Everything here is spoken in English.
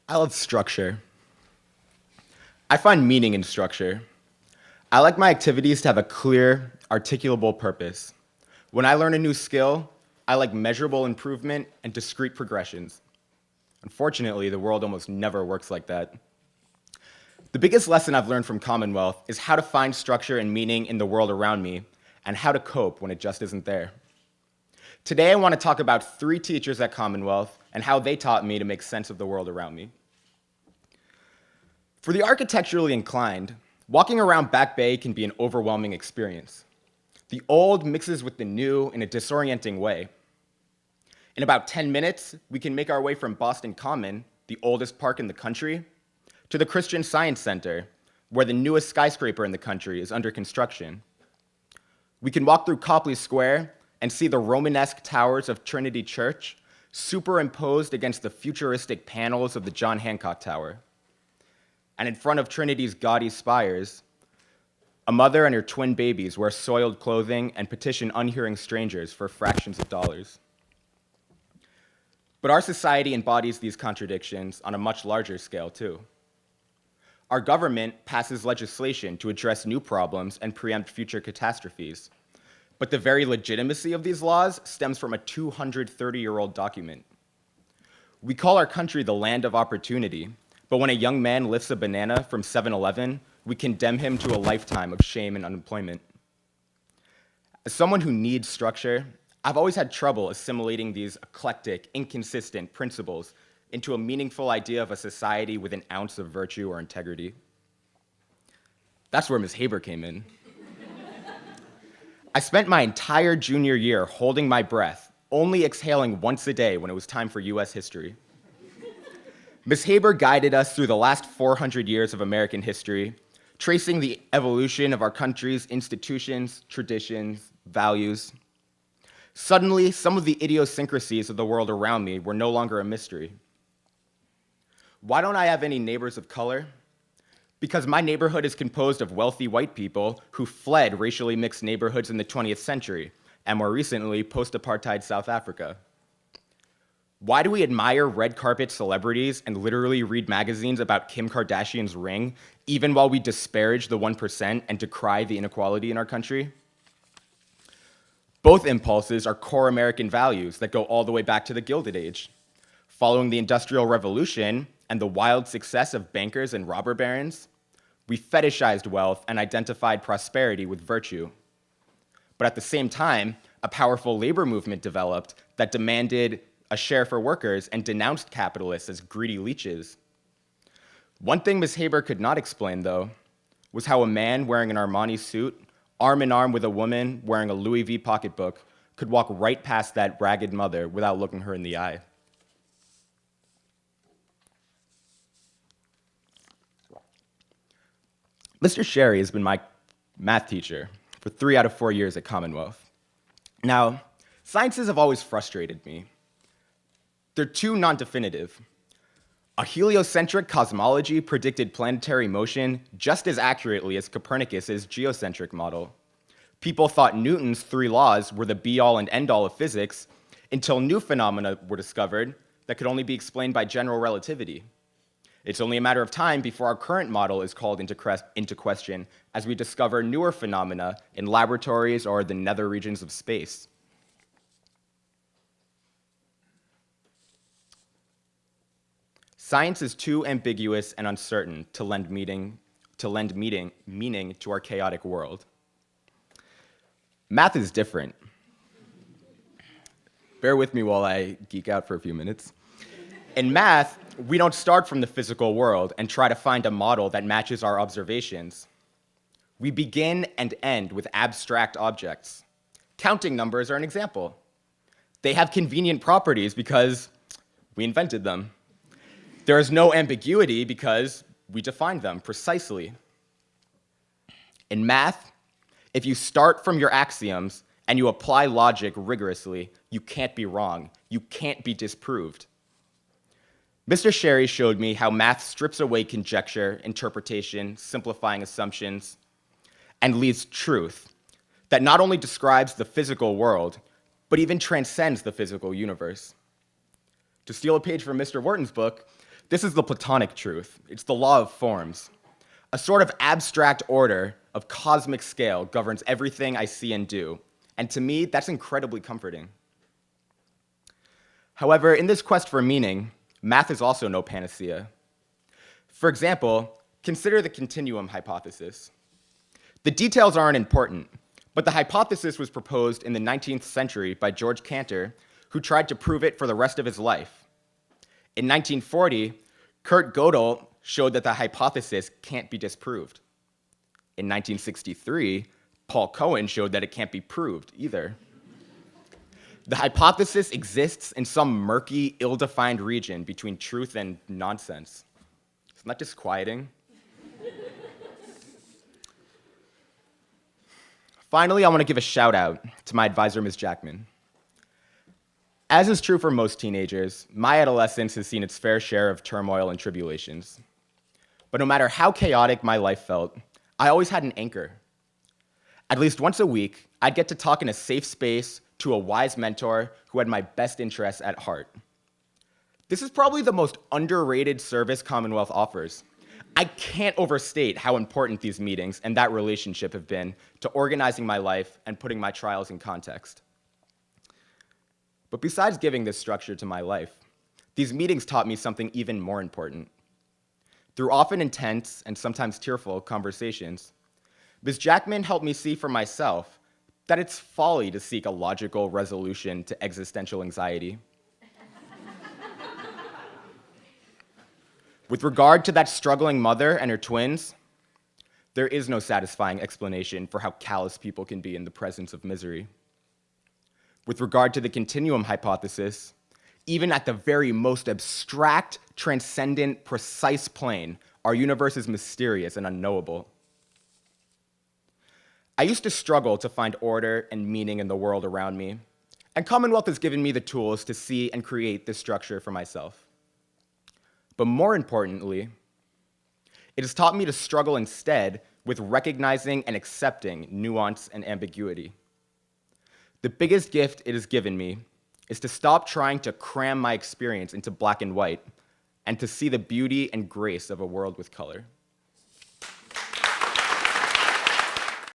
I love structure. I find meaning in structure. I like my activities to have a clear, articulable purpose. When I learn a new skill, I like measurable improvement and discrete progressions. Unfortunately, the world almost never works like that. The biggest lesson I've learned from Commonwealth is how to find structure and meaning in the world around me and how to cope when it just isn't there. Today, I want to talk about 3 teachers at Commonwealth and how they taught me to make sense of the world around me. For the architecturally inclined, walking around Back Bay can be an overwhelming experience. The old mixes with the new in a disorienting way. In about 10 minutes, we can make our way from Boston Common, the oldest park in the country, to the Christian Science Center, where the newest skyscraper in the country is under construction. We can walk through Copley Square and see the Romanesque towers of Trinity Church superimposed against the futuristic panels of the John Hancock Tower. And in front of Trinity's gaudy spires, a mother and her twin babies wear soiled clothing and petition unhearing strangers for fractions of dollars. But our society embodies these contradictions on a much larger scale, too. Our government passes legislation to address new problems and preempt future catastrophes. But the very legitimacy of these laws stems from a 230-year-old document. We call our country the land of opportunity, but when a young man lifts a banana from 7-Eleven, we condemn him to a lifetime of shame and unemployment. As someone who needs structure, I've always had trouble assimilating these eclectic, inconsistent principles into a meaningful idea of a society with an ounce of virtue or integrity. That's where Ms. Haber came in. I spent my entire junior year holding my breath, only exhaling once a day when it was time for US history. Ms. Haber guided us through the last 400 years of American history, tracing the evolution of our country's institutions, traditions, values. Suddenly, some of the idiosyncrasies of the world around me were no longer a mystery. Why don't I have any neighbors of color? Because my neighborhood is composed of wealthy white people who fled racially mixed neighborhoods in the 20th century, and more recently, post-apartheid South Africa. Why do we admire red carpet celebrities and literally read magazines about Kim Kardashian's ring, even while we disparage the 1% and decry the inequality in our country? Both impulses are core American values that go all the way back to the Gilded Age. Following the Industrial Revolution and the wild success of bankers and robber barons, we fetishized wealth and identified prosperity with virtue. But at the same time, a powerful labor movement developed that demanded a share for workers and denounced capitalists as greedy leeches. One thing Ms. Haber could not explain, though, was how a man wearing an Armani suit, arm in arm with a woman wearing a Louis V pocketbook, could walk right past that ragged mother without looking her in the eye. Mr. Sherry has been my math teacher for 3 out of 4 years at Commonwealth. Now, sciences have always frustrated me. They're too non-definitive. A heliocentric cosmology predicted planetary motion just as accurately as Copernicus's geocentric model. People thought Newton's 3 laws were the be-all and end-all of physics until new phenomena were discovered that could only be explained by general relativity. It's only a matter of time before our current model is called into question as we discover newer phenomena in laboratories or the nether regions of space. Science is too ambiguous and uncertain to lend meaning to our chaotic world. Math is different. Bear with me while I geek out for a few minutes. In math, we don't start from the physical world and try to find a model that matches our observations. We begin and end with abstract objects. Counting numbers are an example. They have convenient properties because we invented them. There is no ambiguity because we defined them precisely. In math, if you start from your axioms and you apply logic rigorously, you can't be wrong. You can't be disproved. Mr. Sherry showed me how math strips away conjecture, interpretation, simplifying assumptions, and leaves truth that not only describes the physical world, but even transcends the physical universe. To steal a page from Mr. Wharton's book, This is the Platonic truth. It's the law of forms. A sort of abstract order of cosmic scale governs everything I see and do. And to me, that's incredibly comforting. However, in this quest for meaning, math is also no panacea. For example, consider the continuum hypothesis. The details aren't important, but the hypothesis was proposed in the 19th century by George Cantor, who tried to prove it for the rest of his life. In 1940, Kurt Gödel showed that the hypothesis can't be disproved. In 1963, Paul Cohen showed that it can't be proved either. The hypothesis exists in some murky, ill-defined region between truth and nonsense. Isn't that disquieting? Finally, I want to give a shout out to my advisor, Ms. Jackman. As is true for most teenagers, my adolescence has seen its fair share of turmoil and tribulations. But no matter how chaotic my life felt, I always had an anchor. At least once a week, I'd get to talk in a safe space to a wise mentor who had my best interests at heart. This is probably the most underrated service Commonwealth offers. I can't overstate how important these meetings and that relationship have been to organizing my life and putting my trials in context. But besides giving this structure to my life, these meetings taught me something even more important. Through often intense and sometimes tearful conversations, Ms. Jackman helped me see for myself that it's folly to seek a logical resolution to existential anxiety. With regard to that struggling mother and her twins, there is no satisfying explanation for how callous people can be in the presence of misery. With regard to the continuum hypothesis, even at the very most abstract, transcendent, precise plane, our universe is mysterious and unknowable. I used to struggle to find order and meaning in the world around me, and Commonwealth has given me the tools to see and create this structure for myself. But more importantly, it has taught me to struggle instead with recognizing and accepting nuance and ambiguity. The biggest gift it has given me is to stop trying to cram my experience into black and white and to see the beauty and grace of a world with color.